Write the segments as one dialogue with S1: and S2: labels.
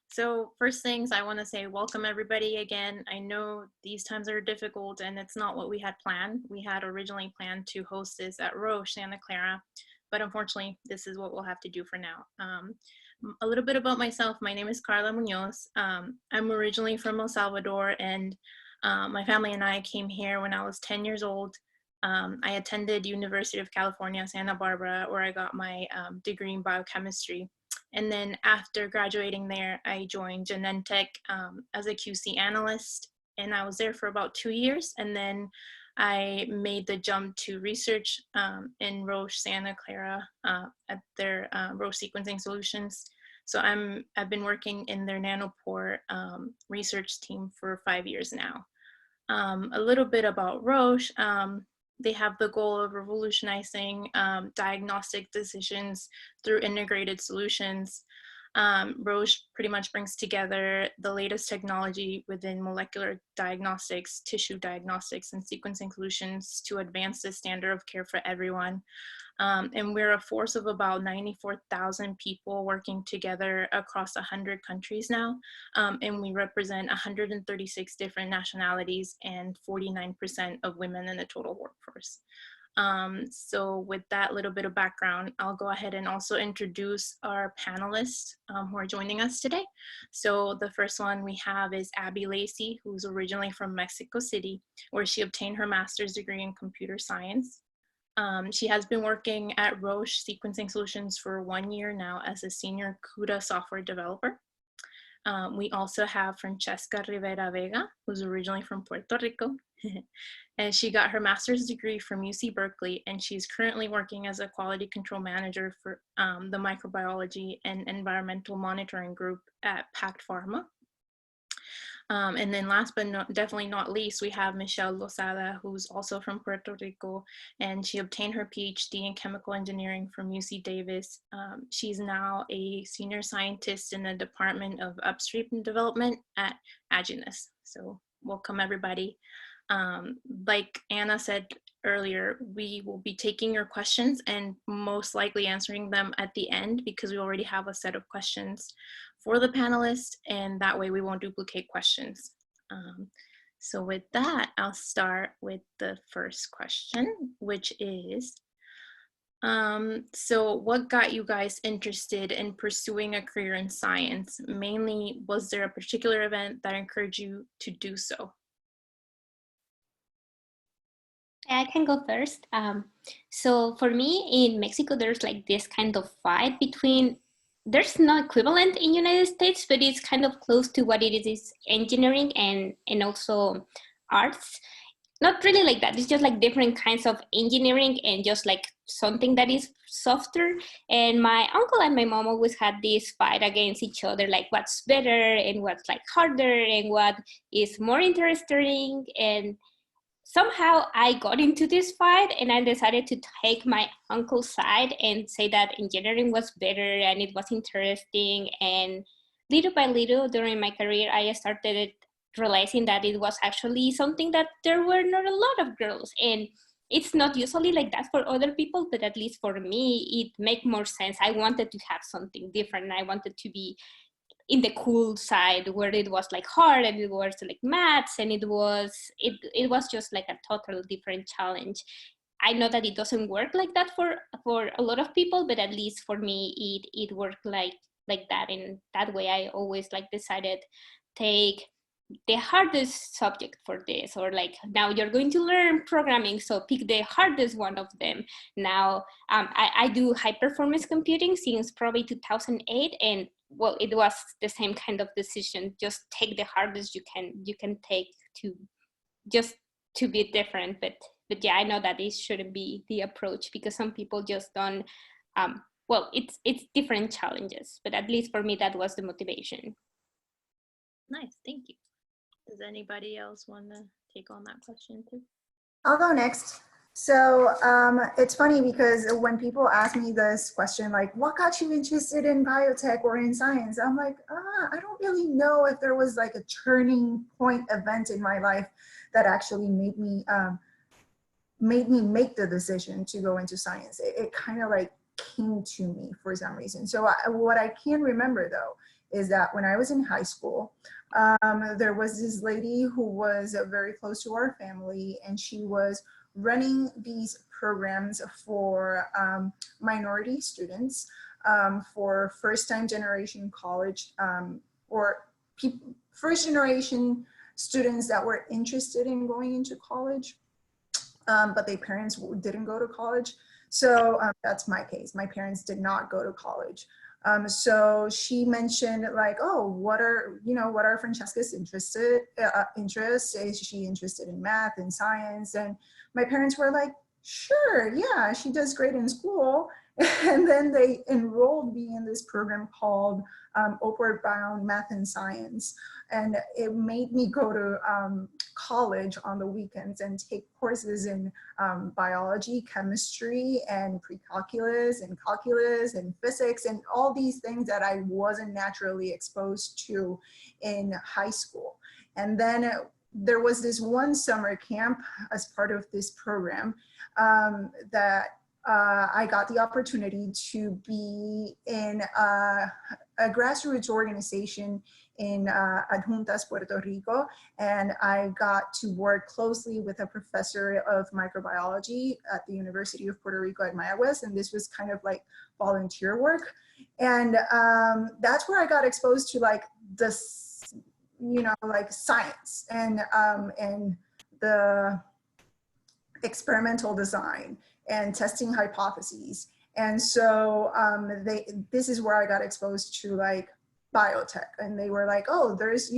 S1: So first things I want to say, welcome everybody again. I know these times are difficult and it's not what we had planned. We had originally planned to host this at Roche, Santa Clara, but unfortunately this is what we'll have to do for now. A little bit about myself, my name is Karla Munoz. I'm originally from El Salvador, and my family and I came here when I was 10 years old. I attended University of California, Santa Barbara, where I got my degree in biochemistry. And then after graduating there, I joined Genentech as a QC analyst, and I was there for about 2 years. And then I made the jump to research in Roche Santa Clara at their Roche sequencing solutions. So I've been working in their nanopore research team for 5 years now. A little bit about Roche. They have the goal of revolutionizing diagnostic decisions through integrated solutions. Roche pretty much brings together the latest technology within molecular diagnostics, tissue diagnostics, and sequencing solutions to advance the standard of care for everyone. And we're a force of about 94,000 people working together across 100 countries now. And we represent 136 different nationalities and 49% of women in the total workforce. So with that little bit of background, I'll go ahead and also introduce our panelists who are joining us today. So the first one we have is Abby Lacey, who's originally from Mexico City, where she obtained her master's degree in computer science. She has been working at Roche Sequencing Solutions for 1 year now as a senior CUDA software developer. We also have Fransheska Rivera Vega, who's originally from Puerto Rico. And she got her master's degree from UC Berkeley, and she's currently working as a quality control manager for the microbiology and environmental monitoring group at Pact Pharma. And then last but definitely not least, we have Michelle Lozada, who's also from Puerto Rico, and she obtained her PhD in chemical engineering from UC Davis. She's now a senior scientist in the Department of Upstream Development at Agenus. So welcome everybody. Like Anna said earlier, we will be taking your questions and most likely answering them at the end because we already have a set of questions for the panelists, and that way we won't duplicate questions. So with that, I'll start with the first question, which is, so what got you guys interested in pursuing a career in science? Mainly, was there a particular event that encouraged you to do so?
S2: I can go first. So for me in Mexico, there's like this kind of fight between, there's no equivalent in United States, but it's kind of close to what it is engineering and also arts. Not really like that. It's just like different kinds of engineering and just like something that is softer. And my uncle and my mom always had this fight against each other, like what's better and what's like harder and what is more interesting. And somehow I got into this fight and I decided to take my uncle's side and say that engineering was better and it was interesting. And little by little during my career, I started realizing that it was actually something that there were not a lot of girls. And it's not usually like that for other people, but at least for me, it made more sense. I wanted to have something different. I wanted to be in the cool side where it was like hard and it was like maths and it was just like a total different challenge. I know that it doesn't work like that for a lot of people, but at least for me it worked like that. And that way I always like decided take the hardest subject for this, or like now you're going to learn programming, so pick the hardest one of them. Now I do high performance computing since probably 2008, and well, it was the same kind of decision. Just take the hardest you can take to just to be different. But yeah, I know that it shouldn't be the approach because some people just don't. Well, it's different challenges, but at least for me that was the motivation.
S1: Nice, thank you. Does anybody else want to take on that question too?
S3: I'll go next. So it's funny because when people ask me this question, like, what got you interested in biotech or in science? I'm like, I don't really know if there was like a turning point event in my life that actually made me make the decision to go into science. It kind of like came to me for some reason. So what I can remember though is that when I was in high school, there was this lady who was very close to our family, and she was running these programs for minority students, for first-time generation college, or first generation students that were interested in going into college, but their parents didn't go to college. So that's my case. My parents did not go to college. So she mentioned like, oh, what are Fransheska's interests? Is she interested in math and science? And my parents were like, sure, yeah, she does great in school. And then they enrolled me in this program called Upward Bound Math and Science. And it made me go to college on the weekends and take courses in biology, chemistry, and pre-calculus and calculus and physics and all these things that I wasn't naturally exposed to in high school. And then there was this one summer camp as part of this program that I got the opportunity to be in a grassroots organization in Adjuntas, Puerto Rico, and I got to work closely with a professor of microbiology at the University of Puerto Rico at Mayagüez, and this was kind of like volunteer work. And that's where I got exposed to like this, like science and the experimental design and testing hypotheses. And so this is where I got exposed to like biotech, and they were like, oh, there's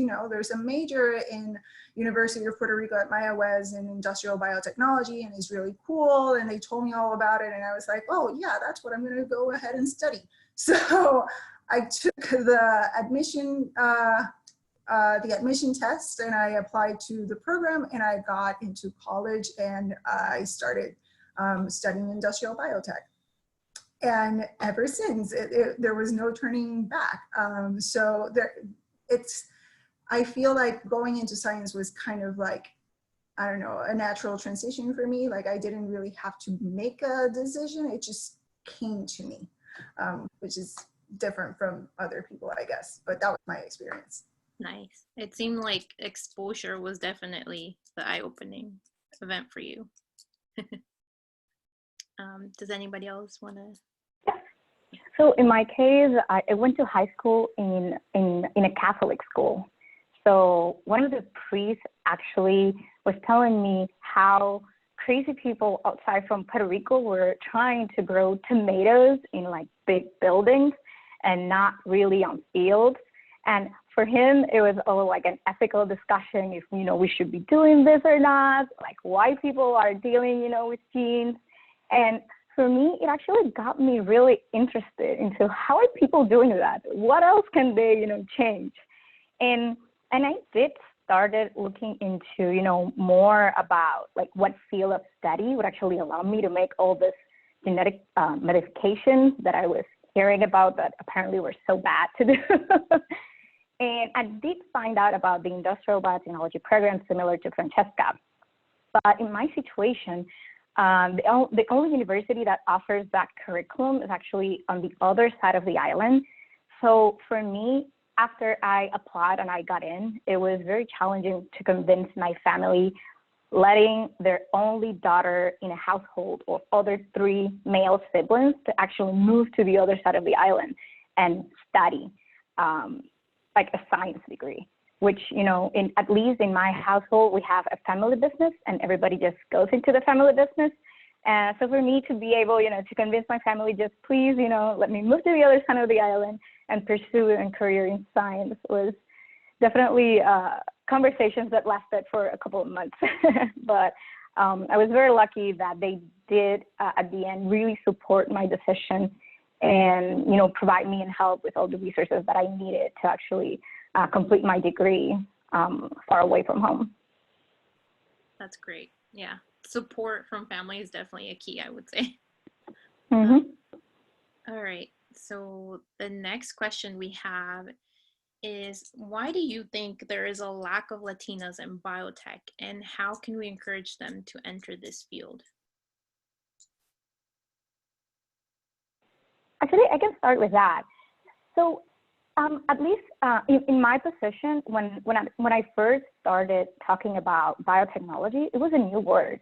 S3: a major in University of Puerto Rico at Mayagüez in industrial biotechnology, and it's really cool. And they told me all about it, and I was like, oh yeah, that's what I'm going to go ahead and study. So I took the admission test, and I applied to the program, and I got into college, and I started studying industrial biotech. And ever since, there was no turning back. So I feel like going into science was kind of like, I don't know, a natural transition for me. Like I didn't really have to make a decision. It just came to me, which is different from other people, I guess. But that was my experience.
S1: Nice. It seemed like exposure was definitely the eye-opening event for you. Does anybody else want to?
S4: Yes. So in my case, I went to high school in a Catholic school. So one of the priests actually was telling me how crazy people outside from Puerto Rico were trying to grow tomatoes in like big buildings and not really on fields. And for him, it was all like an ethical discussion if, we should be doing this or not, like why people are dealing, with genes. And for me, it actually got me really interested into how are people doing that? What else can they, change? And I did started looking into, more about like what field of study would actually allow me to make all this genetic modifications that I was hearing about that apparently were so bad to do. And I did find out about the industrial biotechnology program similar to Fransheska. But in my situation, the only university that offers that curriculum is actually on the other side of the island. So for me, after I applied and I got in, it was very challenging to convince my family, letting their only daughter in a household of other 3 male siblings to actually move to the other side of the island and study like a science degree, which, at least in my household, we have a family business and everybody just goes into the family business. And so for me to be able, to convince my family, just please, let me move to the other side of the island and pursue a career in science was definitely conversations that lasted for a couple of months. But I was very lucky that they did, at the end, really support my decision and, provide me and help with all the resources that I needed to actually complete my degree far away from home.
S1: That's great. Yeah. Support from family is definitely a key, I would say.
S4: Mm-hmm.
S1: All right. So the next question we have is, why do you think there is a lack of Latinas in biotech, and how can we encourage them to enter this field?
S4: Actually, I can start with that. So At least in my position, when I first started talking about biotechnology, it was a new word,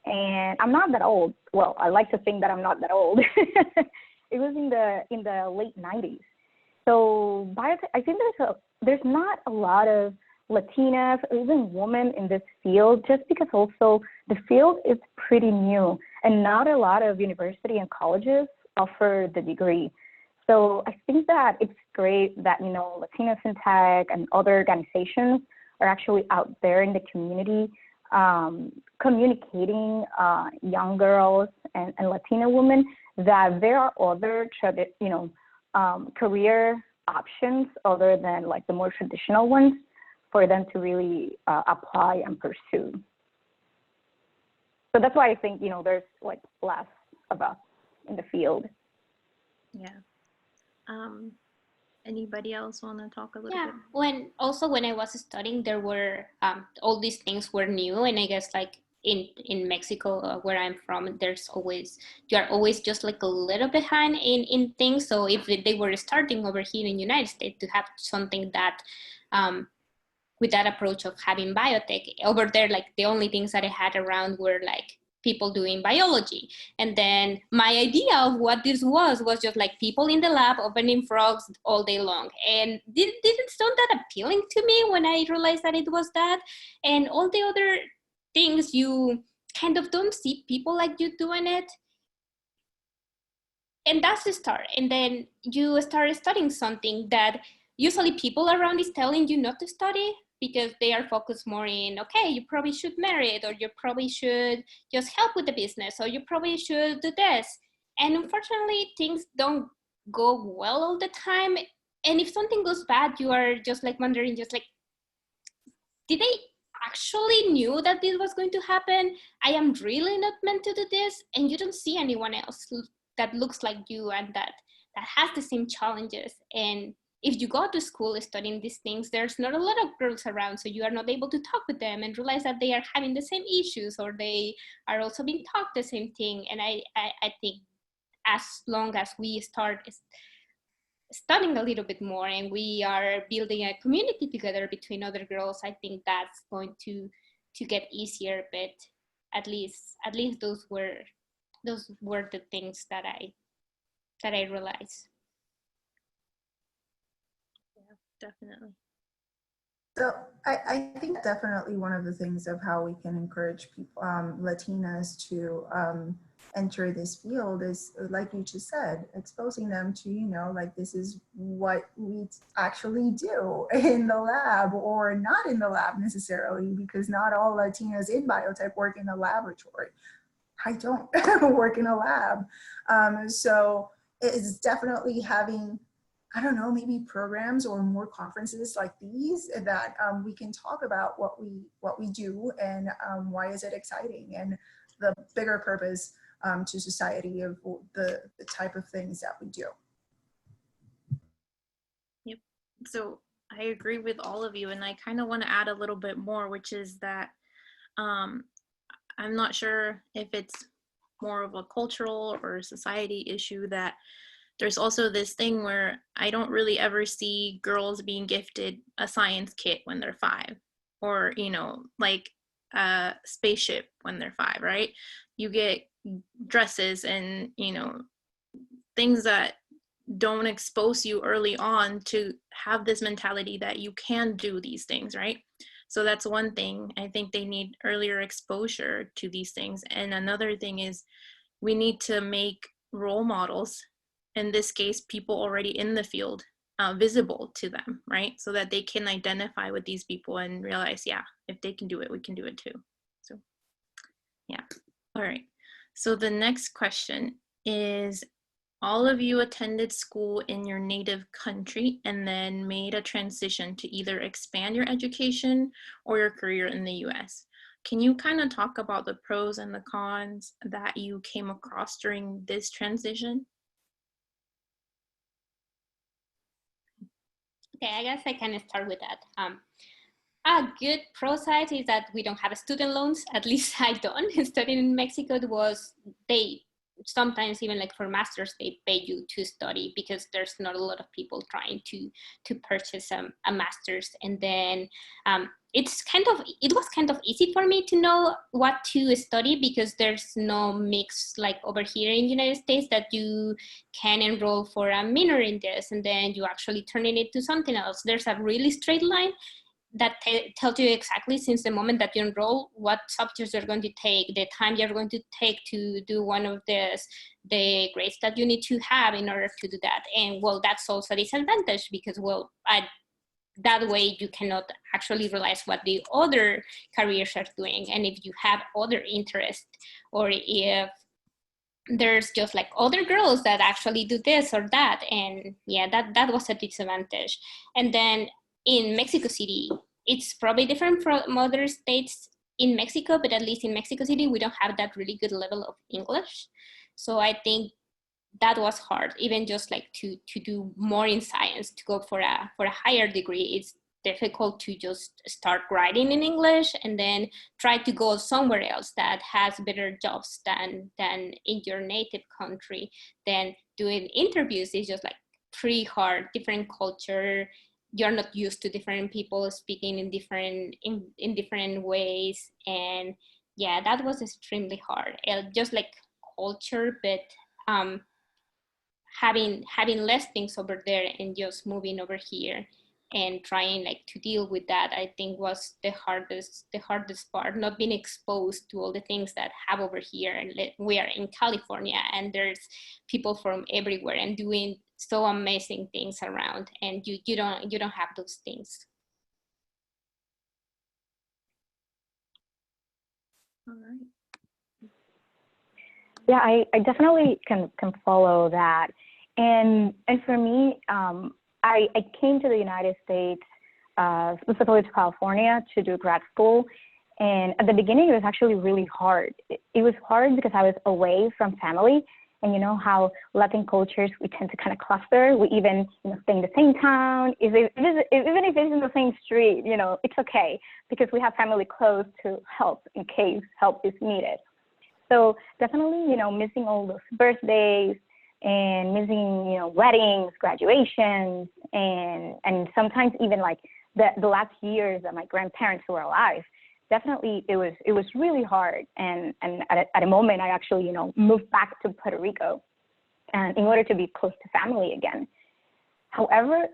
S4: and I'm not that old. Well, I like to think that I'm not that old. It was in the late 90s. So biotech, I think there's not a lot of Latinas or even women in this field, just because also the field is pretty new, and not a lot of university and colleges offer the degree. So I think that it's great that, Latinas in Tech and other organizations are actually out there in the community, communicating young girls and Latina women that there are other, career options other than like the more traditional ones for them to really apply and pursue. So that's why I think, there's like less of us in the field.
S1: Yeah. Anybody else want to talk a little bit?
S2: When I was studying, there were all these things were new, and I guess like in Mexico, where I'm from, you are always just like a little behind in things. So if they were starting over here in the United States to have something that with that approach of having biotech over there, like the only things that I had around were like people doing biology. And then my idea of what this was just like people in the lab opening frogs all day long. And didn't sound that appealing to me when I realized that it was that. And all the other things, you kind of don't see people like you doing it. And that's the start. And then you start studying something that usually people around is telling you not to study, because they are focused more in, okay, you probably should marry it, or you probably should just help with the business, or you probably should do this. And unfortunately, things don't go well all the time. And if something goes bad, you are just like wondering, just like, did they actually knew that this was going to happen? I am really not meant to do this. And you don't see anyone else that looks like you and that has the same challenges. And if you go to school studying these things, there's not a lot of girls around, so you are not able to talk with them and realize that they are having the same issues, or they are also being taught the same thing. And I think as long as we start studying a little bit more and we are building a community together between other girls, I think that's going to get easier. But at least those were the things that I realized.
S1: Definitely.
S3: So I think definitely one of the things of how we can encourage people, Latinas to enter this field is, like you just said, exposing them to, like this is what we actually do in the lab, or not in the lab necessarily, because not all Latinas in biotech work in the laboratory. I don't work in a lab. So it's definitely having, I don't know, maybe programs or more conferences like these that we can talk about what we do and why is it exciting, and the bigger purpose to society of the type of things that we do.
S1: Yep. So I agree with all of you, and I kind of want to add a little bit more, which is that I'm not sure if it's more of a cultural or society issue, that there's also this thing where I don't really ever see girls being gifted a science kit when they're 5, or, like a spaceship when they're 5, right? You get dresses and, things that don't expose you early on to have this mentality that you can do these things, right? So that's one thing. I think they need earlier exposure to these things. And another thing is we need to make role models, in this case, people already in the field, visible to them, right? So that they can identify with these people and realize, yeah, if they can do it, we can do it too. So, yeah. All right. So the next question is, all of you attended school in your native country and then made a transition to either expand your education or your career in the US. Can you kind of talk about the pros and the cons that you came across during this transition?
S2: Okay, I guess I can start with that. A good pro side is that we don't have student loans. At least I don't. Studying in Mexico, sometimes even like for masters, they pay you to study because there's not a lot of people trying to purchase a master's. And then it was kind of easy for me to know what to study because there's no mix like over here in the United States that you can enroll for a minor in this and then you actually turn it into something else. There's a really straight line that tells you exactly since the moment that you enroll what subjects you're going to take, the time you're going to take to do one of this, the grades that you need to have in order to do that. And well, that's also a disadvantage because well, that way you cannot actually realize what the other careers are doing. And if you have other interests, or if there's just like other girls that actually do this or that, and yeah, that was a disadvantage. And then in Mexico City, it's probably different from other states in Mexico, but at least in Mexico City, we don't have that really good level of English. So I think that was hard, even just like to do more in science, to go for a higher degree. It's difficult to just start writing in English and then try to go somewhere else that has better jobs than in your native country. Then doing interviews is just like pretty hard, different culture. You're not used to different people speaking in different ways. And yeah, that was extremely hard. Just like culture, but having less things over there and just moving over here and trying like to deal with that, I think was the hardest part, not being exposed to all the things that have over here. And we are in California and there's people from everywhere and doing so amazing things around, and you don't have those things.
S1: All right.
S4: Yeah, I definitely can follow that. And for me, I came to the United States, specifically to California, to do grad school. And at the beginning, it was actually really hard. It was hard because I was away from family. And you know how Latin cultures, we tend to kind of cluster. We even stay in the same town. Even if it's in the same street, it's okay because we have family close to help in case help is needed. So definitely, missing all those birthdays and missing, weddings, graduations, and sometimes even like the last years that my grandparents were alive. Definitely, it was really hard. And at a moment, I actually, moved back to Puerto Rico, and in order to be close to family again. However,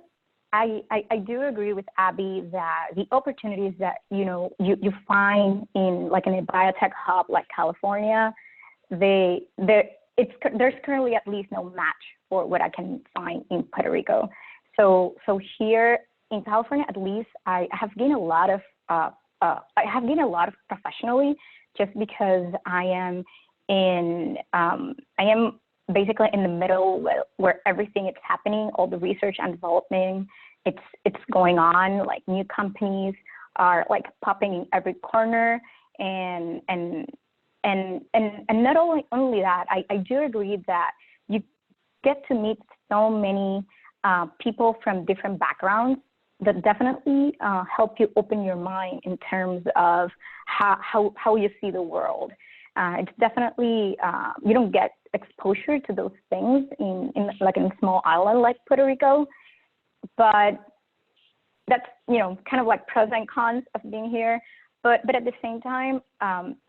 S4: I do agree with Abby that the opportunities that you find in a biotech hub like California, there's currently at least no match for what I can find in Puerto Rico. So here in California, at least I have gained a lot of professionally, just because I am basically in the middle where everything is happening, all the research and development, it's going on. Like new companies are like popping in every corner, and not only that, I do agree that you get to meet so many people from different backgrounds that definitely help you open your mind in terms of how you see the world. It's definitely, you don't get exposure to those things in a small island like Puerto Rico, but that's, kind of like pros and cons of being here. But at the same time,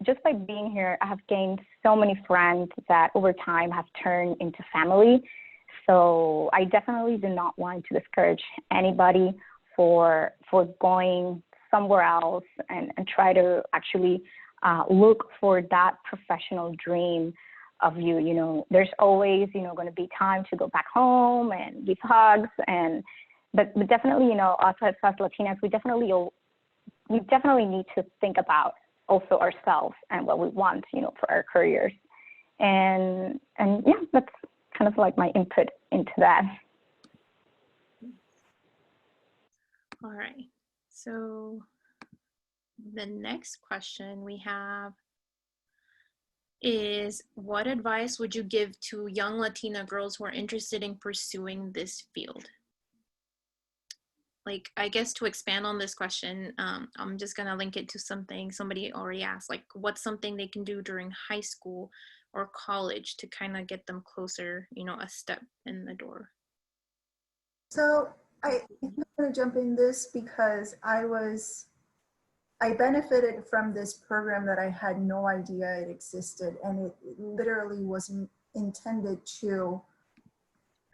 S4: just by being here, I have gained so many friends that over time have turned into family. So I definitely do not want to discourage anybody for going somewhere else and try to actually look for that professional dream of you. There's always, going to be time to go back home and give hugs, but definitely, us as Latinas, we definitely need to think about also ourselves and what we want, for our careers. And yeah, that's kind of like my input into that.
S1: All right. So the next question we have is, what advice would you give to young Latina girls who are interested in pursuing this field? like, I guess to expand on this question, I'm just gonna link it to something somebody already asked, like what's something they can do during high school or college to kind of get them closer, you know, a step in the door?
S3: So I'm going to jump in this because I benefited from this program that I had no idea it existed, and it literally was intended to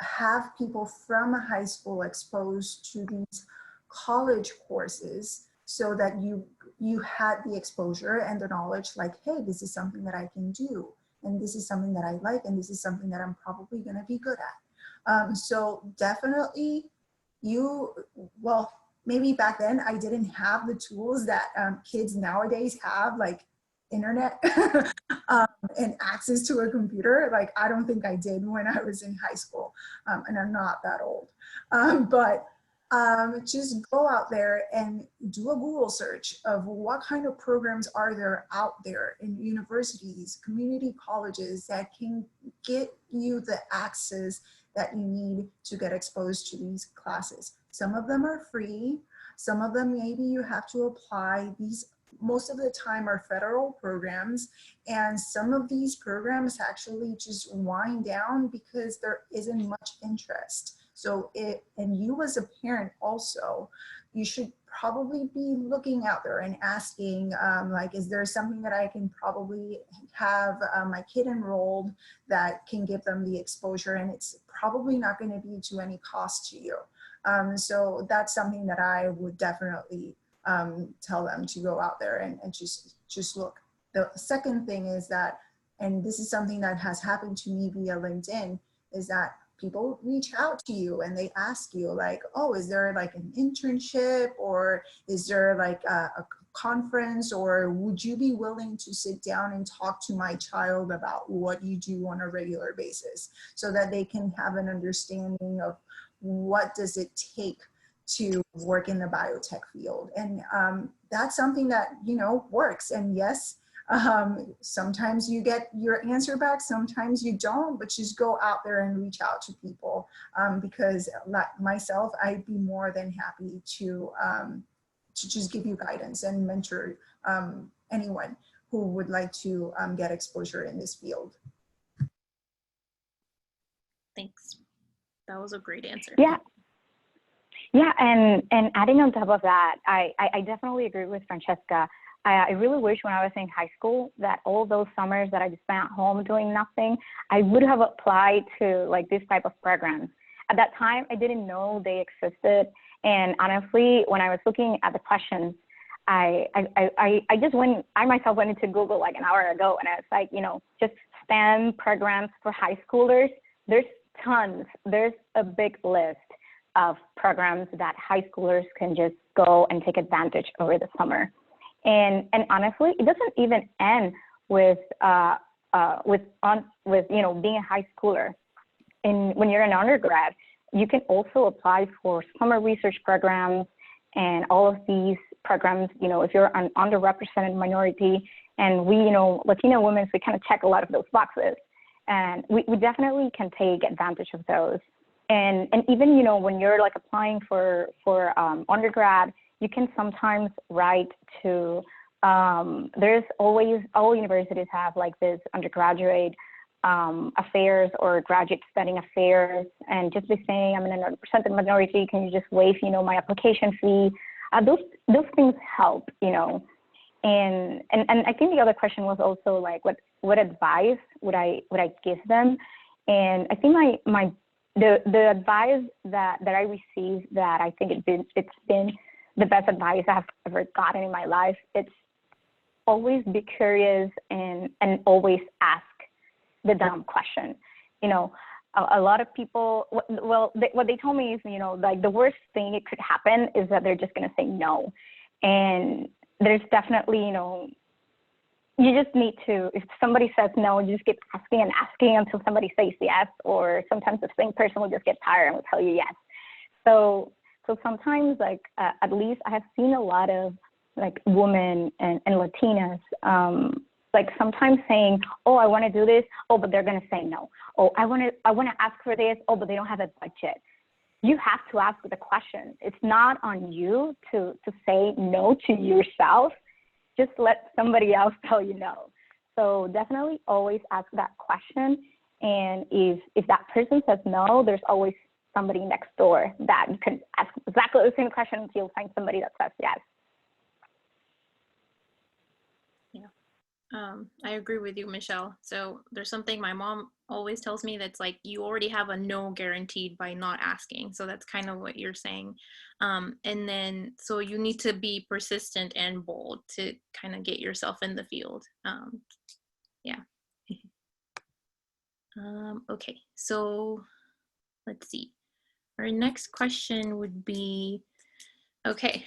S3: have people from high school exposed to these college courses so that you had the exposure and the knowledge, like, hey, this is something that I can do, and this is something that I like, and this is something that I'm probably going to be good at. So definitely well, maybe back then I didn't have the tools that kids nowadays have, like internet and access to a computer. Like, I don't think I did when I was in high school, and I'm not that old. But just go out there and do a Google search of what kind of programs are there out there in universities, community colleges that can get you the access that you need to get exposed to these classes. Some of them are free. Some of them maybe you have to apply. These most of the time are federal programs, and some of these programs actually just wind down because there isn't much interest. So and you as a parent also, you should probably be looking out there and asking, like, is there something that I can probably have my kid enrolled that can give them the exposure, and it's probably not going to be to any cost to you. So that's something that I would definitely tell them to go out there and just look. The second thing is that, and this is something that has happened to me via LinkedIn, is that people reach out to you and they ask you, like, oh, is there like an internship, or is there like a conference, or would you be willing to sit down and talk to my child about what you do on a regular basis, so that they can have an understanding of what does it take to work in the biotech field. And that's something that, you know, works. And yes, sometimes you get your answer back, sometimes you don't, but just go out there and reach out to people, because like myself, I'd be more than happy to just give you guidance and mentor anyone who would like to get exposure in this field.
S1: Thanks. That was a great answer.
S4: Yeah. Yeah, and adding on top of that, I definitely agree with Fransheska. I really wish when I was in high school that all those summers that I just spent at home doing nothing, I would have applied to like this type of programs. At that time, I didn't know they existed. And honestly, when I was looking at the questions, I myself went into Google like an hour ago, and I was like, you know, just STEM programs for high schoolers. There's tons. There's a big list of programs that high schoolers can just go and take advantage over the summer. And honestly, it doesn't even end with you know, being a high schooler. When you're an undergrad, you can also apply for summer research programs and all of these programs. You know, if you're an underrepresented minority, and we, you know, Latina women, we kind of check a lot of those boxes, and we definitely can take advantage of those. And even, you know, when you're like applying for undergrad, you can sometimes write to, there's always, all universities have like this undergraduate affairs or graduate studying affairs, and just by saying I'm an underrepresented minority, can you just waive, you know, my application fee? Those things help, you know. And I think the other question was also like, what advice would I give them? And I think the advice that I received, that I think it's been the best advice I have ever gotten in my life, it's always be curious and always ask the dumb question. You know, a lot of people, what they told me is, you know, like the worst thing it could happen is that they're just going to say no. And there's definitely, you know, you just need to, if somebody says no, you just keep asking and asking until somebody says yes, or sometimes the same person will just get tired and will tell you yes. So sometimes, like, at least I have seen a lot of like women and Latinas, like sometimes saying, oh, I want to do this, oh, but they're going to say no. Oh, I want to ask for this, oh, but they don't have a budget. you have to ask the question. It's not on you to say no to yourself. Just let somebody else tell you no. So definitely always ask that question. And if that person says no, there's always somebody next door that you can ask exactly the same question until you find somebody that says yes.
S1: I agree with you, Michelle. So there's something my mom always tells me that's like, you already have a no guaranteed by not asking. So that's kind of what you're saying. And then, so you need to be persistent and bold to kind of get yourself in the field. Yeah. Okay, so let's see. Our next question would be, okay.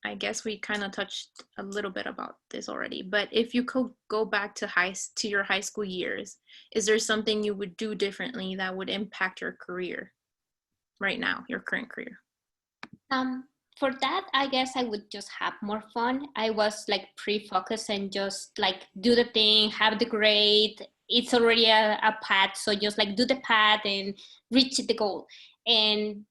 S1: I guess we kind of touched a little bit about this already, but if you could go back to your high school years, is there something you would do differently that would impact your career right now, your current career?
S2: For that, I guess I would just have more fun. I was like pre-focused and just like do the thing, have the grade. It's already a path, so just like do the path and reach the goal. And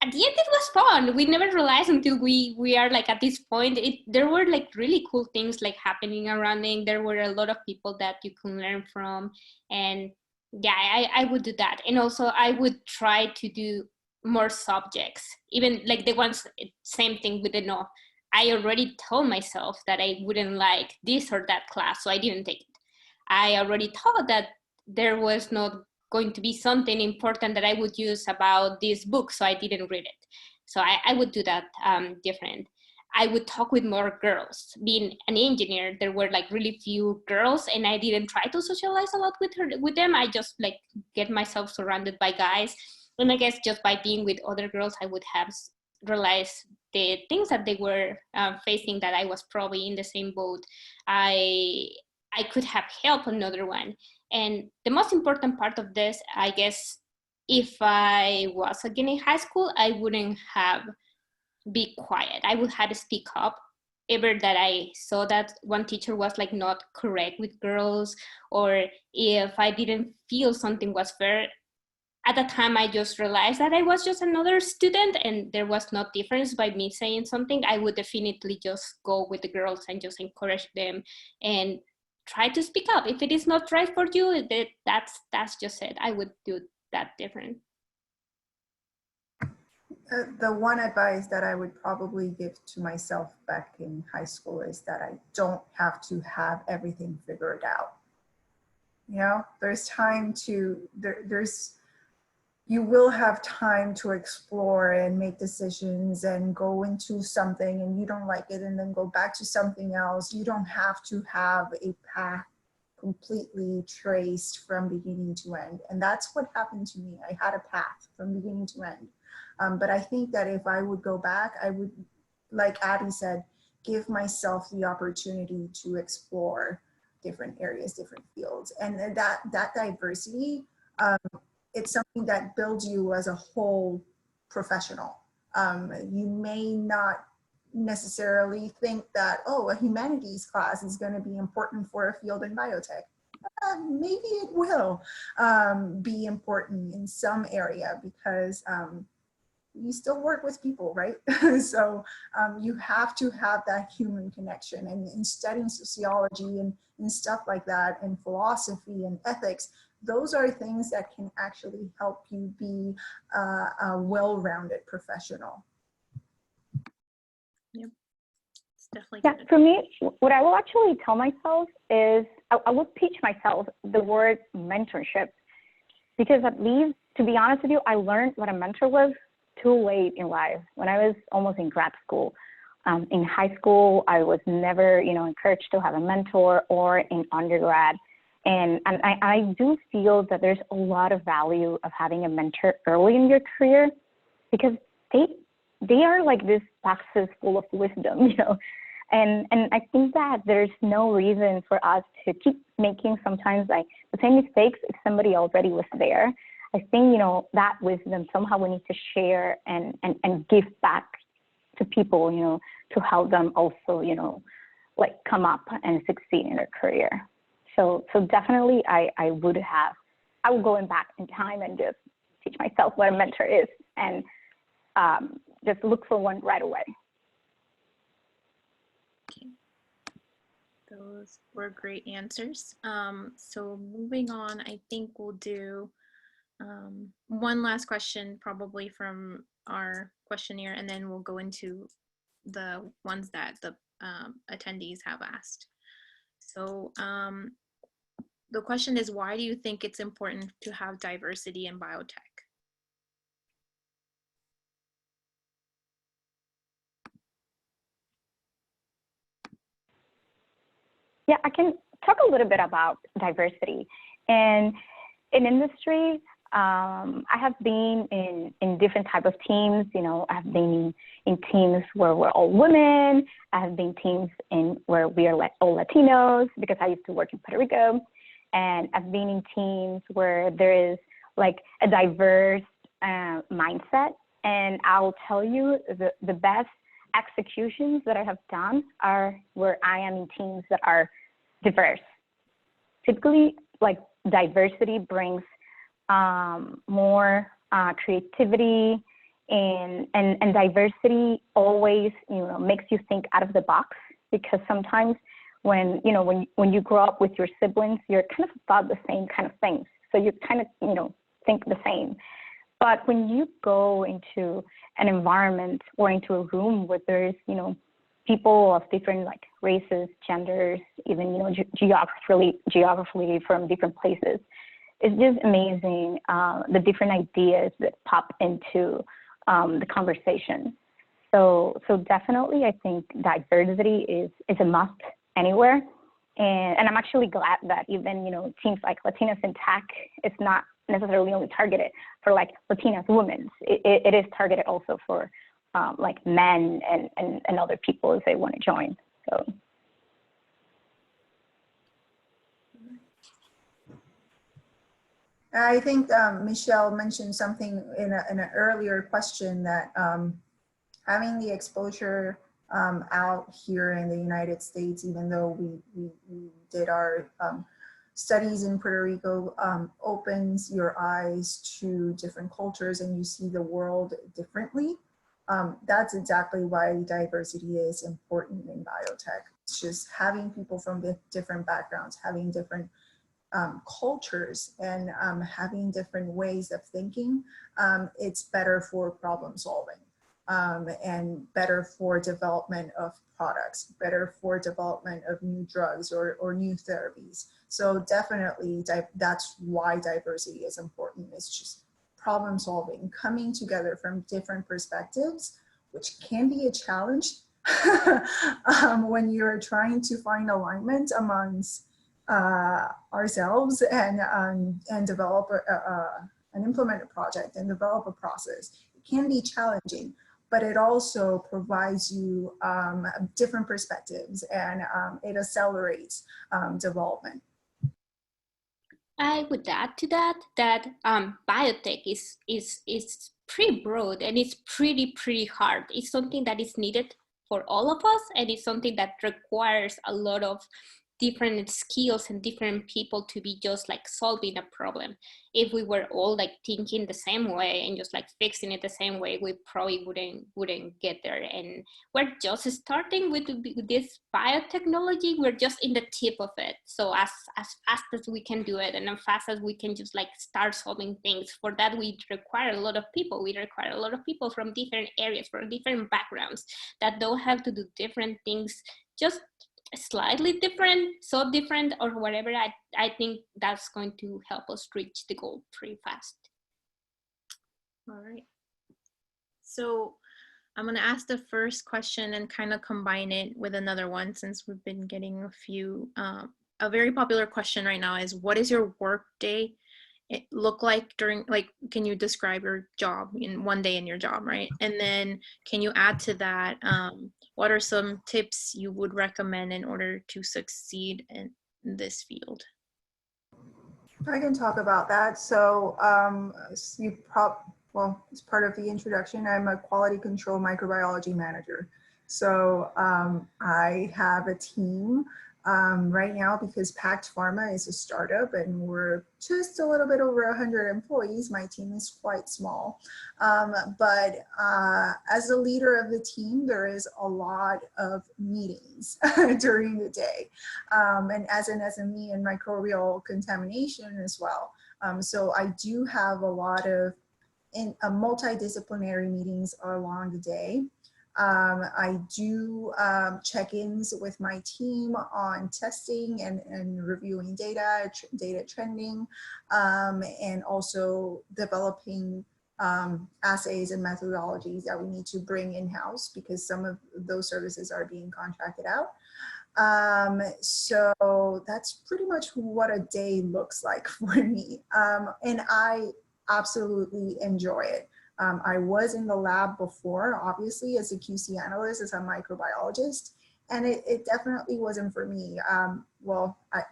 S2: at the end, it was fun. We never realized until we are like at this point. There were like really cool things like happening around it. There were a lot of people that you can learn from, and yeah, I would do that. And also, I would try to do more subjects, even like the ones. Same thing with the no. I already told myself that I wouldn't like this or that class, so I didn't take it. I already thought that there was not going to be something important that I would use about this book, so I didn't read it. So I would do that different. I would talk with more girls. Being an engineer, there were like really few girls, and I didn't try to socialize a lot with them. I just like get myself surrounded by guys. And I guess just by being with other girls, I would have realized the things that they were facing, that I was probably in the same boat. I could have helped another one. And the most important part of this, I guess, if I was again in high school, I wouldn't have be quiet. I would have to speak up. Ever that I saw that one teacher was like not correct with girls, or if I didn't feel something was fair, at the time I just realized that I was just another student and there was no difference by me saying something. I would definitely just go with the girls and just encourage them and try to speak up. If it is not right for you, that's just it. I would do that different.
S3: The one advice that I would probably give to myself back in high school is that I don't have to have everything figured out. You know, there's time to, you will have time to explore and make decisions and go into something and you don't like it and then go back to something else. You don't have to have a path completely traced from beginning to end. And that's what happened to me. I had a path from beginning to end. But I think that if I would go back, I would, like Abby said, give myself the opportunity to explore different areas, different fields. And that diversity, it's something that builds you as a whole professional. You may not necessarily think that, oh, a humanities class is going to be important for a field in biotech. Maybe it will be important in some area because you still work with people, right? So you have to have that human connection. And in studying sociology and stuff like that, and philosophy and ethics, those are things that can actually help you be a well-rounded professional.
S1: Yep, it's definitely
S4: Yeah,
S1: good.
S4: for me, what I will actually tell myself is I will teach myself the word mentorship, because at least, to be honest with you, I learned what a mentor was too late in life, when I was almost in grad school. In high school, I was never, encouraged to have a mentor, or in undergrad. And I do feel that there's a lot of value of having a mentor early in your career, because they are like this boxes full of wisdom, And I think that there's no reason for us to keep making sometimes like the same mistakes if somebody already was there. I think, that wisdom somehow we need to share and give back to people, to help them also, like come up and succeed in their career. So definitely I would go back in time and just teach myself what a mentor is. and just look for one right away.
S1: Okay. Those were great answers. So moving on, I think we'll do one last question probably from our questionnaire, and then we'll go into the ones that the attendees have asked. So the question is, why do you think it's important to have diversity in biotech?
S4: Yeah, I can talk a little bit about diversity. And in industry, I have been in different type of teams. You know, I've been in teams where we're all women. I have been teams where we are like all Latinos, because I used to work in Puerto Rico. And I've been in teams where there is like a diverse mindset. And I'll tell you, the best executions that I have done are where I am in teams that are diverse. Typically, like, diversity brings more creativity, and diversity always, you know, makes you think out of the box, because sometimes when you grow up with your siblings, you're kind of taught the same kind of things, so you kind of, you know, think the same. But when you go into an environment or into a room where there's, you know, people of different like races, genders, even, you know, geographically from different places, it's just amazing the different ideas that pop into the conversation. So definitely, I think diversity is a must anywhere. And I'm actually glad that even, you know, teams like Latinas in Tech, it's not necessarily only targeted for like Latinas women. It is targeted also for like men and other people if they want to join. So.
S3: I think Michelle mentioned something in an earlier question, that having the exposure out here in the United States, even though we did our studies in Puerto Rico, opens your eyes to different cultures and you see the world differently. That's exactly why diversity is important in biotech. It's just having people from different backgrounds, having different cultures, and having different ways of thinking. It's better for problem solving, and better for development of products, better for development of new drugs or new therapies. So definitely that's why diversity is important. It's just problem solving, coming together from different perspectives, which can be a challenge when you're trying to find alignment amongst ourselves and develop and implement a project and develop a process. It can be challenging, but it also provides you different perspectives, and it accelerates development.
S2: I would add to that biotech is pretty broad, and it's pretty hard. It's something that is needed for all of us, and it's something that requires a lot of different skills and different people to be just like solving a problem. If we were all like thinking the same way and just like fixing it the same way, we probably wouldn't get there. And we're just starting with this biotechnology. We're just in the tip of it. So as fast as we can do it, and as fast as we can just like start solving things, for that we require a lot of people. We require a lot of people from different areas, from different backgrounds, that don't have to do different things, just slightly different, so different, or whatever. I think that's going to help us reach the goal pretty fast.
S1: All right. So I'm going to ask the first question and kind of combine it with another one, since we've been getting a few. A very popular question right now is, what is your work day look like during, like, can you describe your job in one day in your job, right? And then can you add to that, what are some tips you would recommend in order to succeed in this field?
S3: I can talk about that. So well, as part of the introduction, I'm a quality control microbiology manager. So I have a team Right now, because Pact Pharma is a startup and we're just a little bit over 100 employees, my team is quite small. But as a leader of the team, there is a lot of meetings during the day. And as an SME in microbial contamination as well. So I do have a lot of multidisciplinary meetings along the day. I do check-ins with my team on testing and reviewing data trending, and also developing assays and methodologies that we need to bring in-house because some of those services are being contracted out. So that's pretty much what a day looks like for me. And I absolutely enjoy it. I was in the lab before, obviously, as a QC analyst, as a microbiologist, and it definitely wasn't for me.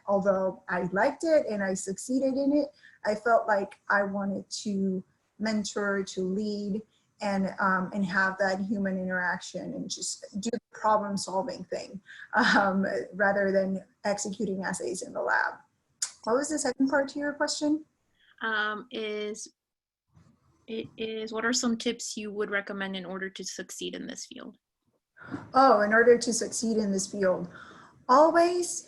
S3: Although I liked it and I succeeded in it, I felt like I wanted to mentor, to lead, and have that human interaction and just do the problem-solving thing rather than executing assays in the lab. What was the second part to your question?
S1: What are some tips you would recommend in order to succeed in this field?
S3: Oh, in order to succeed in this field, always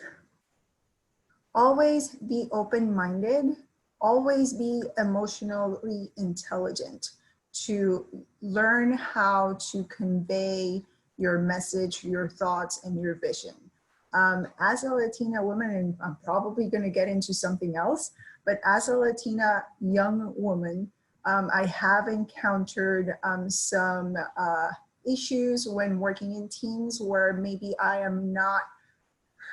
S3: be open-minded, always be emotionally intelligent to learn how to convey your message, your thoughts, and your vision. As a Latina woman, and I'm probably going to get into something else, but as a Latina young woman, I have encountered some issues when working in teams where maybe I am not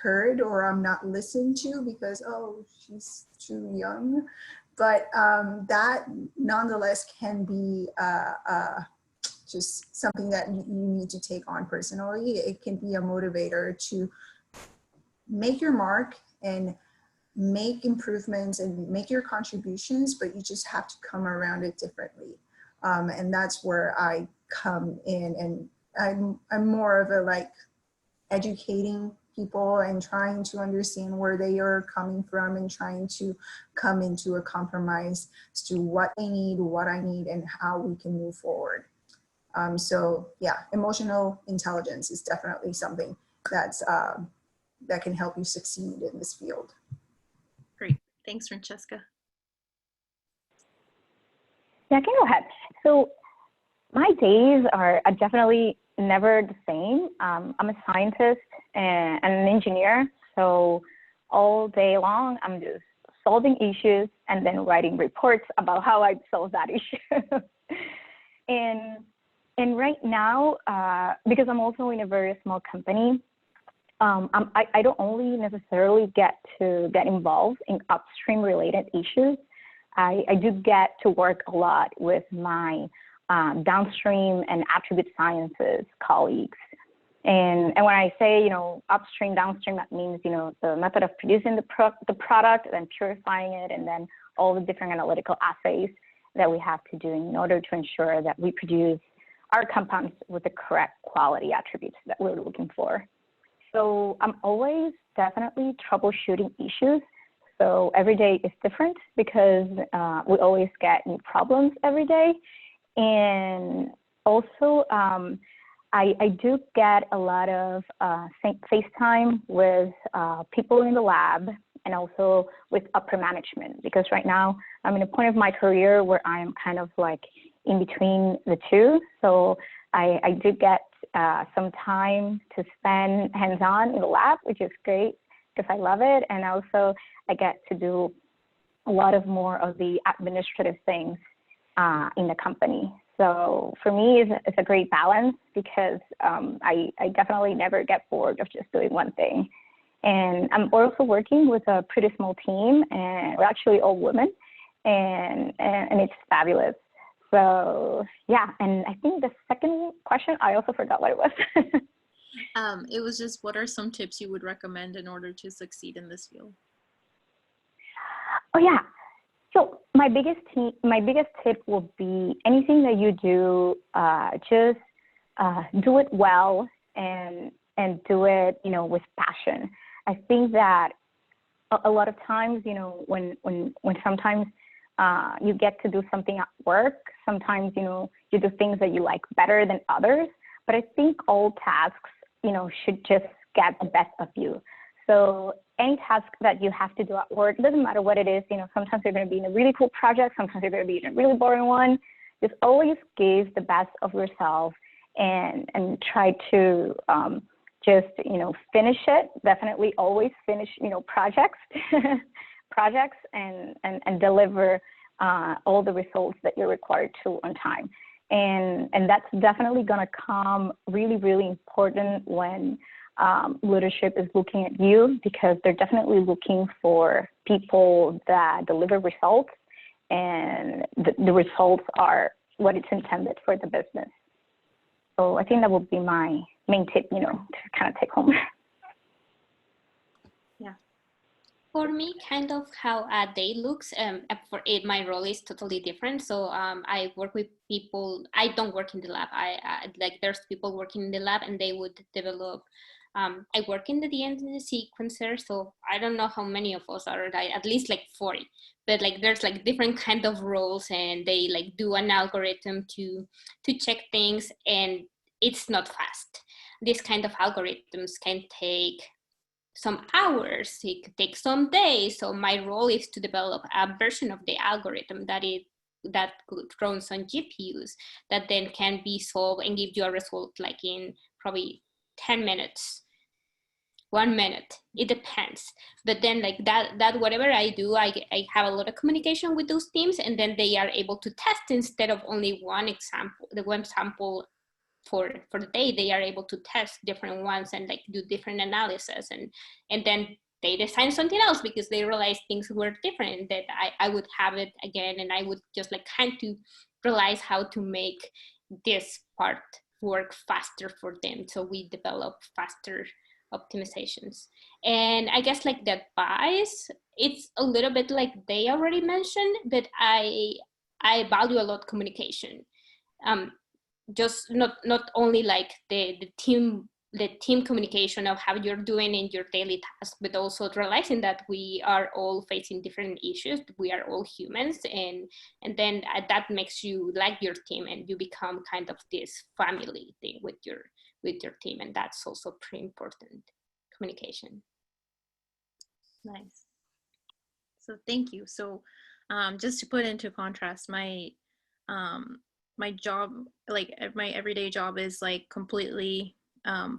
S3: heard or I'm not listened to because, oh, she's too young. But that nonetheless can be just something that you need to take on personally. It can be a motivator to make your mark and make improvements and make your contributions, but you just have to come around it differently. And that's where I come in, and I'm more of a like educating people and trying to understand where they are coming from and trying to come into a compromise as to what they need, what I need, and how we can move forward. So yeah, emotional intelligence is definitely something that's that can help you succeed in this field.
S1: Great, thanks, Fransheska.
S4: Yeah, I can go ahead. So my days are definitely never the same. I'm a scientist and an engineer, so all day long I'm just solving issues and then writing reports about how I solved that issue. and right now, because I'm also in a very small company, I don't only necessarily get to get involved in upstream related issues. I do get to work a lot with my downstream and attribute sciences colleagues. And when I say, you know, upstream, downstream, that means, you know, the method of producing the product, then purifying it, and then all the different analytical assays that we have to do in order to ensure that we produce our compounds with the correct quality attributes that we're looking for. So I'm always definitely troubleshooting issues. So every day is different because we always get new problems every day. And also, I do get a lot of FaceTime with people in the lab and also with upper management, because right now I'm in a point of my career where I'm kind of like in between the two. So I do get some time to spend hands-on in the lab, which is great because I love it. And also I get to do a lot of more of the administrative things in the company. So for me, it's a great balance because I definitely never get bored of just doing one thing. And I'm also working with a pretty small team, and we're actually all women, and it's fabulous. So yeah, and I think the second question, I also forgot what it was.
S1: It was just, what are some tips you would recommend in order to succeed in this field?
S4: Oh yeah. So my biggest tip will be anything that you do, just do it well and do it, you know, with passion. I think that a lot of times, you know, when sometimes you get to do something at work, sometimes, you know, you do things that you like better than others. But I think all tasks, you know, should just get the best of you. So any task that you have to do at work, it doesn't matter what it is, you know, sometimes you're going to be in a really cool project, sometimes you're going to be in a really boring one. Just always give the best of yourself and try to just, you know, finish it. Definitely always finish, you know, projects and deliver all the results that you're required to on time. And that's definitely going to come really, really important when leadership is looking at you, because they're definitely looking for people that deliver results, and the results are what it's intended for the business. So I think that would be my main tip, you know, to kind of take home.
S1: Yeah.
S2: For me, kind of how a day looks, for it, my role is totally different. So I work with people. I don't work in the lab. I like, there's people working in the lab, and they would develop. I work in the DNA sequencer, so I don't know how many of us are, like, at least like 40. But like, there's like different kind of roles, and they like do an algorithm to check things, and it's not fast. This kind of algorithms can take some hours, it could take some days. So my role is to develop a version of the algorithm that runs on GPUs, that then can be solved and give you a result like in probably 10 minutes, 1 minute, it depends. But then like that whatever I do, I have a lot of communication with those teams, and then they are able to test instead of only one sample for the day. They are able to test different ones and like do different analysis, and then they design something else because they realize things were different, that I would have it again, and I would just like kind to realize how to make this part work faster for them. So we develop faster optimizations. And I guess like the advice, it's a little bit like they already mentioned, but I value a lot communication. Just not only like the team communication of how you're doing in your daily task, but also realizing that we are all facing different issues. We are all humans, and then that makes you like your team, and you become kind of this family thing with your team, and that's also pretty important, communication.
S1: Nice. So thank you. So just to put into contrast, my job, like my everyday job, is like completely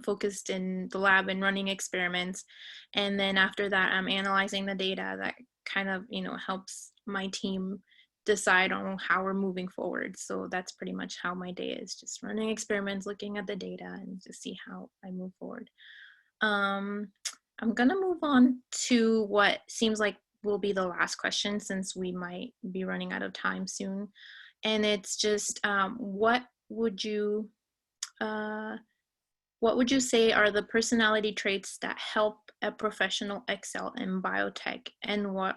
S1: focused in the lab and running experiments, and then after that I'm analyzing the data that kind of, you know, helps my team decide on how we're moving forward. So that's pretty much how my day is, just running experiments, looking at the data, and just see how I move forward. I'm gonna move on to what seems like will be the last question, since we might be running out of time soon. And it's just, what would you say are the personality traits that help a professional excel in biotech, and what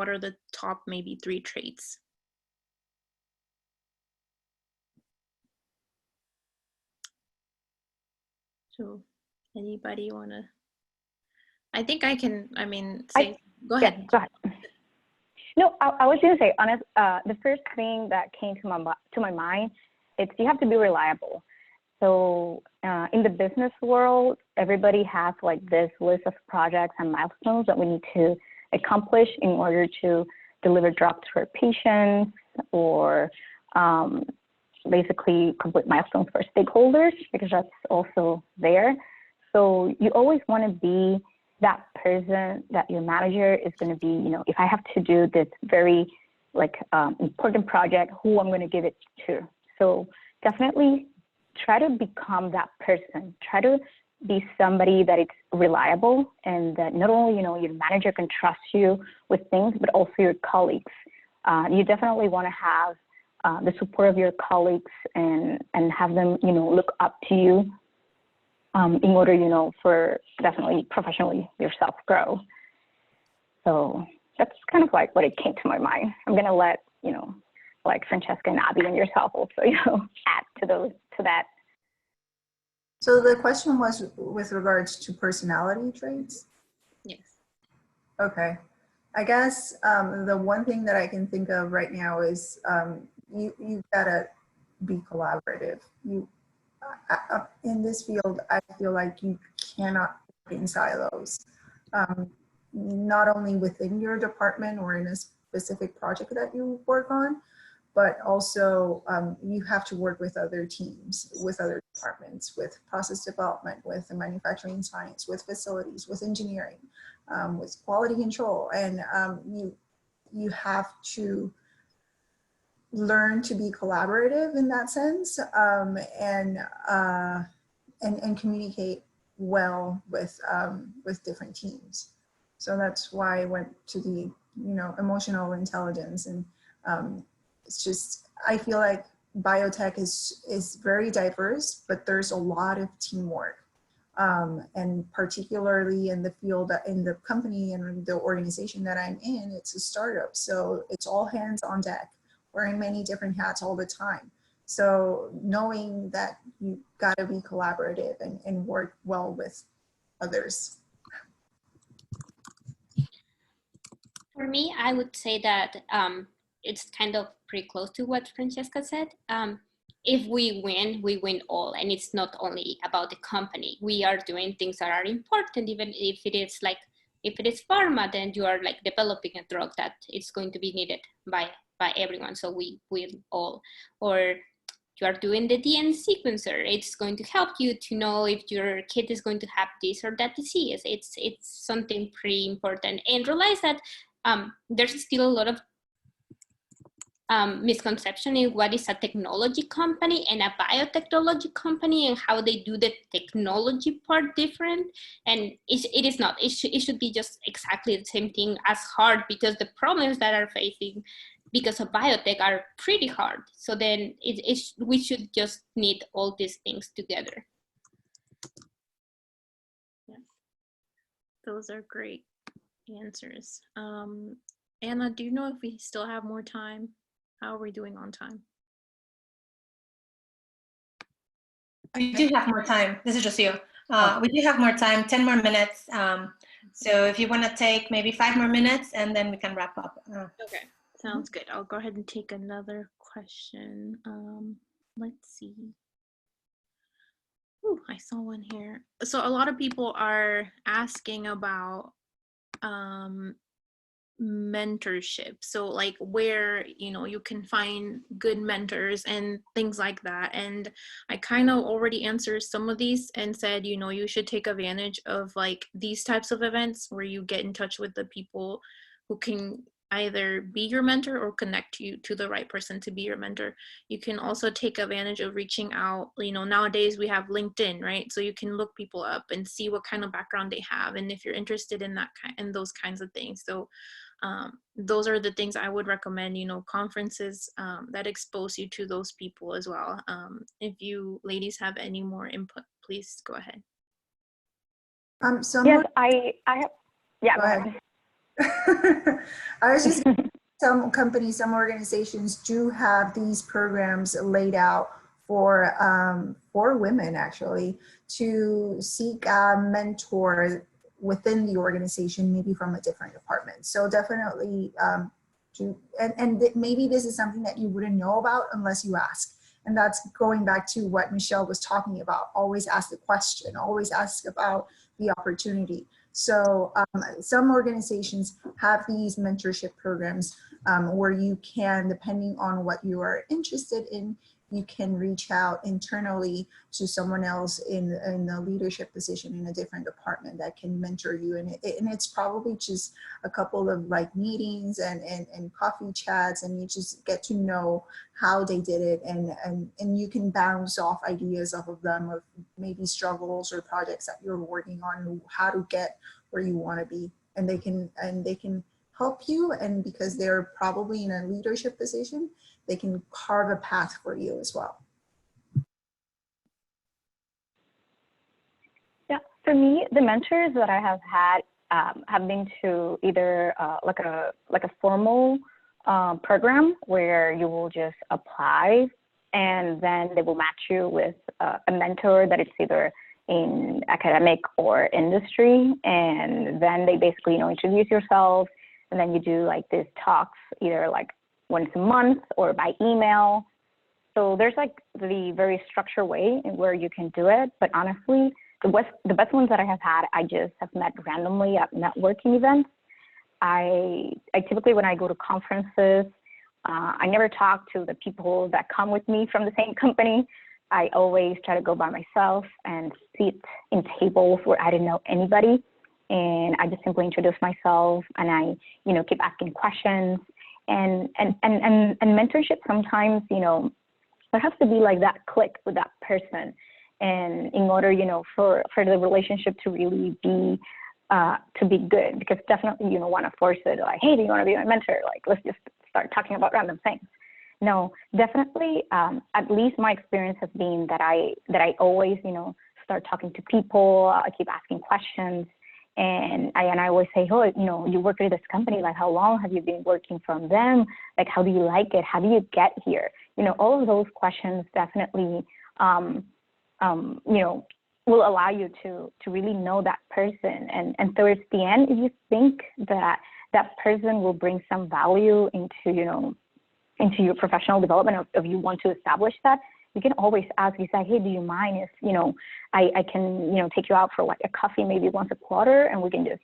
S1: are the top maybe 3 traits? So anybody wanna? I think I can, go ahead.
S4: Yeah, go ahead. No, I was going to say, honest, the first thing that came to my mind, it's you have to be reliable. So in the business world, everybody has like this list of projects and milestones that we need to accomplish in order to deliver drugs for patients, or basically complete milestones for stakeholders, because that's also there. So you always want to be that person that your manager is going to be, you know, if I have to do this very like important project, who I'm going to give it to. So definitely try to become that person. Try to be somebody that is reliable, and that not only, you know, your manager can trust you with things, but also your colleagues. You definitely want to have the support of your colleagues, and have them, you know, look up to you in order, you know, for definitely professionally yourself grow. So that's kind of like what it came to my mind. I'm going to let, you know, like Fransheska and Abby and yourself also, you know, add to that.
S3: So the question was with regards to personality traits? Okay. I guess the one thing that I can think of right now is you gotta be collaborative. In this field, I feel like you cannot work in silos. Um, Not only within your department or in a specific project that you work on, but also you have to work with other teams, with other departments, with process development, with the manufacturing science, with facilities, with engineering, with quality control, and you have to learn to be collaborative in that sense, and communicate well with different teams. So that's why I went to the emotional intelligence, and it's just, I feel like biotech is very diverse, but there's a lot of teamwork. And particularly in the field, in the company and the organization that I'm in, it's a startup. So it's all hands on deck, wearing many different hats all the time. So knowing that you gotta be collaborative and work well with others.
S2: For me, I would say that it's kind of pretty close to what Fransheska said. If we win all, and it's not only about the company. We are doing things that are important, even if it is like, if it is pharma, then you are like developing a drug that is going to be needed by everyone. So we win all. Or you are doing the DNA sequencer. It's going to help you to know if your kid is going to have this or that disease. It's something pretty important. And realize that there's still a lot of misconception in what is a technology company and a biotechnology company, and how they do the technology part different. And it is not. It should be just exactly the same thing as hard, because the problems that are facing because of biotech are pretty hard. So then we should just need all these things together.
S1: Yeah. Those are great answers. Anna, do you know if we still have more time? How are we doing on time?
S5: We do have more time. This is Rocio. We do have more time, 10 more minutes. So if you want to take maybe 5 more minutes, and then we can wrap up.
S1: Okay, sounds good. I'll go ahead and take another question. Let's see. Ooh, I saw one here. So a lot of people are asking about mentorship, so like where you can find good mentors and things like that. And I kind of already answered some of these and said you should take advantage of like these types of events where you get in touch with the people who can either be your mentor or connect you to the right person to be your mentor. You can also take advantage of reaching out. Nowadays we have LinkedIn, right? So you can look people up and see what kind of background they have, and if you're interested in that kind and those kinds of things. So those are the things I would recommend, conferences that expose you to those people as well. If you ladies have any more input, please go ahead.
S4: Yes, I have, yeah, go ahead.
S3: I was just some companies, some organizations do have these programs laid out for women actually to seek a mentor within the organization, maybe from a different department. So definitely maybe this is something that you wouldn't know about unless you ask. And that's going back to what Michelle was talking about. Always ask the question, always ask about the opportunity. So some organizations have these mentorship programs where you can, depending on what you are interested in, you can reach out internally to someone else in a leadership position in a different department that can mentor you. And it's probably just a couple of like meetings and coffee chats, and you just get to know how they did it, and you can bounce off ideas off of them, of maybe struggles or projects that you're working on, how to get where you want to be, and they can help you. And because they're probably in a leadership position, they can carve a path for you as well.
S4: Yeah, for me, the mentors that I have had have been to either like a formal program where you will just apply, and then they will match you with a mentor that it's either in academic or industry. And then they basically, introduce yourself, and then you do like these talks, either like once a month or by email. So there's like the very structured way in where you can do it. But honestly, the best ones that I have had, I just have met randomly at networking events. I typically, when I go to conferences, I never talk to the people that come with me from the same company. I always try to go by myself and sit in tables where I didn't know anybody. And I just simply introduce myself, and I, keep asking questions. And mentorship sometimes, there has to be like that click with that person. And in order, for the relationship to really be good, because definitely you don't want to force it like, hey, do you want to be my mentor? Like, let's just start talking about random things. No, definitely. At least my experience has been that I always, start talking to people. I keep asking questions, and I always say, oh, you work at this company. Like, how long have you been working from them? Like, how do you like it? How do you get here? All of those questions definitely, will allow you to really know that person. And towards the end, if you think that that person will bring some value into, into your professional development, if you want to establish that, you can always ask, you say, hey, do you mind if, I can, take you out for like a coffee maybe once a quarter, and we can just,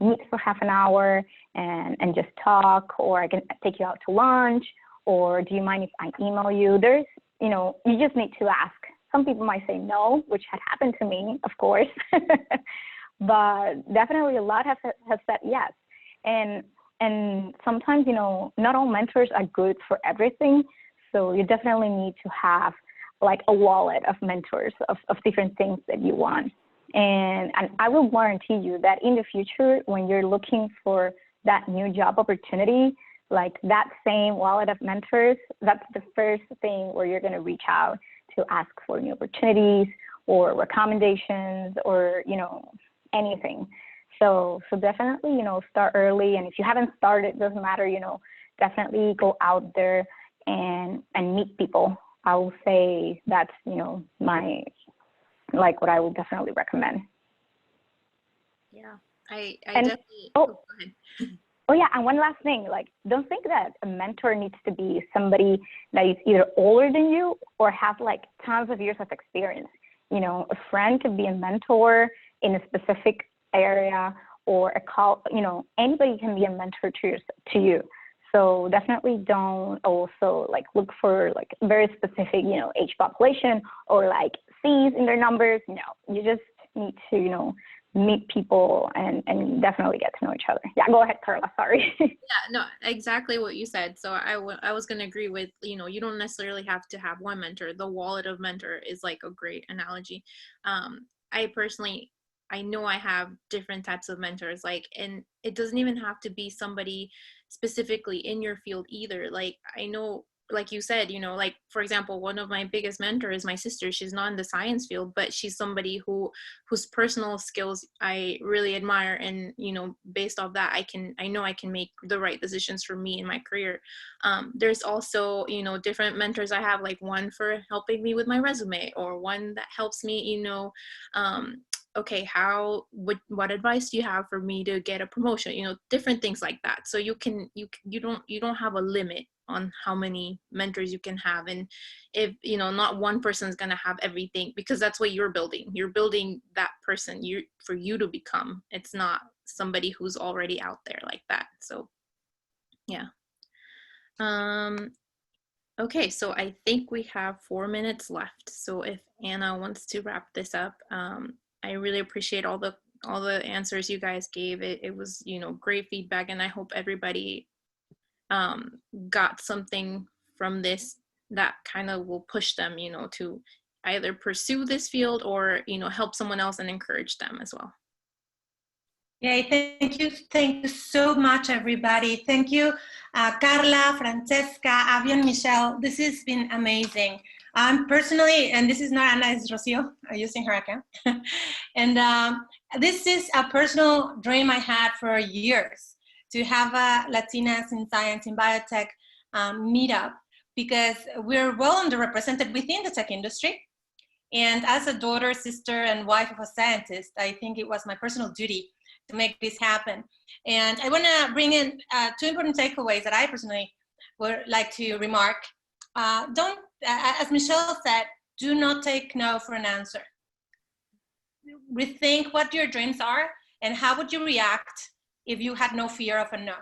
S4: meet for half an hour and just talk, or I can take you out to lunch, or do you mind if I email you? There's, you just need to ask. Some people might say no, which had happened to me, of course, but definitely a lot have said yes. And sometimes, not all mentors are good for everything. So you definitely need to have like a wallet of mentors of different things that you want. And I will guarantee you that in the future, when you're looking for that new job opportunity, like that same wallet of mentors, that's the first thing where you're going to reach out to ask for new opportunities or recommendations or, anything. So definitely, start early. And if you haven't started, doesn't matter, definitely go out there and meet people. I will say that's, what I would definitely recommend.
S1: Yeah, I
S4: and,
S1: definitely.
S4: Oh,
S1: go ahead.
S4: Oh yeah, and one last thing, like, don't think that a mentor needs to be somebody that is either older than you or have like tons of years of experience. A friend could be a mentor in a specific area, or anybody can be a mentor to you. So definitely don't also like look for like very specific, age population or like C's in their numbers. No, you just need to, meet people and definitely get to know each other. Yeah, go ahead, Karla, sorry.
S1: Yeah, no, exactly what you said. So I was going to agree with, you don't necessarily have to have one mentor. The wallet of mentor is like a great analogy. I know I have different types of mentors, like, and it doesn't even have to be somebody specifically in your field either. Like, I know, like you said, like, for example, one of my biggest mentors is my sister. She's not in the science field, but she's somebody whose personal skills I really admire. And, based off that, I know I can make the right decisions for me in my career. There's also, different mentors I have, like one for helping me with my resume, or one that helps me, okay, what advice do you have for me to get a promotion? Different things like that. So you don't have a limit on how many mentors you can have. And if, not one person is going to have everything, because that's what you're building that person for you to become. It's not somebody who's already out there like that. So yeah. Okay, so I think we have 4 minutes left. So if Anna wants to wrap this up, I really appreciate all the answers you guys gave. It was, great feedback, and I hope everybody got something from this that kind of will push them, to either pursue this field or, help someone else and encourage them as well.
S5: Yeah, thank you so much, everybody. Thank you, Karla, Fransheska, Avian, Michelle. This has been amazing. Personally, and this is not Anna, it's Rocio, I'm using her account. And this is a personal dream I had for years, to have a Latinas in Science in Biotech meetup, because we're well underrepresented within the tech industry. And as a daughter, sister, and wife of a scientist, I think it was my personal duty to make this happen. And I want to bring in 2 important takeaways that I personally would like to remark. Don't, as Michelle said, do not take no for an answer. Rethink what your dreams are and how would you react if you had no fear of a no,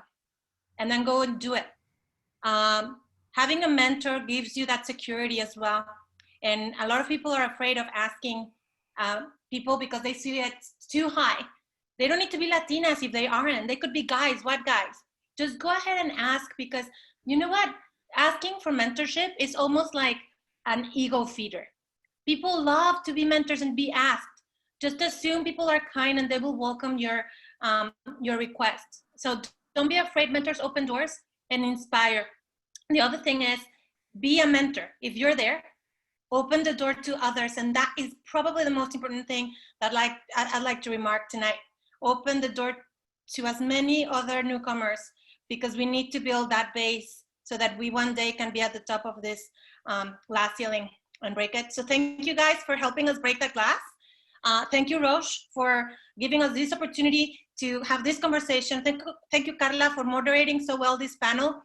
S5: and then go and do it. Having a mentor gives you that security as well. And a lot of people are afraid of asking people because they see it's too high. They don't need to be Latinas if they aren't. They could be guys, white guys. Just go ahead and ask, because you know what? Asking for mentorship is almost like an ego feeder. People love to be mentors and be asked. Just assume people are kind and they will welcome your request. So don't be afraid. Mentors open doors and inspire. The other thing is, be a mentor. If you're there, open the door to others. And that is probably the most important thing that I'd like to remark tonight. Open the door to as many other newcomers, because we need to build that base so that we one day can be at the top of this glass ceiling and break it. So thank you guys for helping us break that glass. Thank you, Roche, for giving us this opportunity to have this conversation. Thank you, Karla, for moderating so well this panel.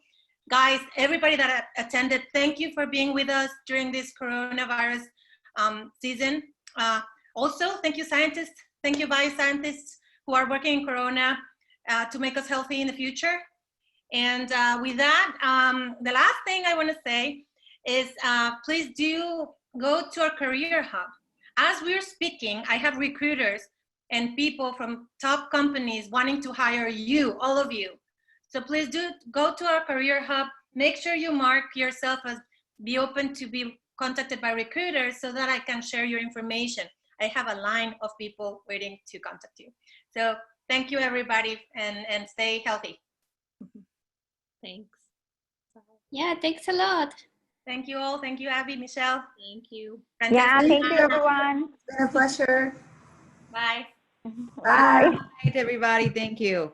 S5: Guys, everybody that attended, thank you for being with us during this coronavirus season. Also, thank you, scientists. Thank you, bioscientists who are working in Corona to make us healthy in the future. And with that, the last thing I want to say is please do go to our career hub. As we're speaking, I have recruiters and people from top companies wanting to hire you, all of you. So please do go to our career hub. Make sure you mark yourself as be open to be contacted by recruiters so that I can share your information. I have a line of people waiting to contact you. So thank you, everybody, and stay healthy.
S1: Thanks.
S2: Yeah, thanks a lot.
S5: Thank you all. Thank you, Abby, Michelle.
S1: Thank you.
S5: Francesca.
S4: Yeah, thank you, everyone.
S3: It's been a pleasure.
S5: Bye.
S3: Bye.
S6: Good night, everybody. Thank you.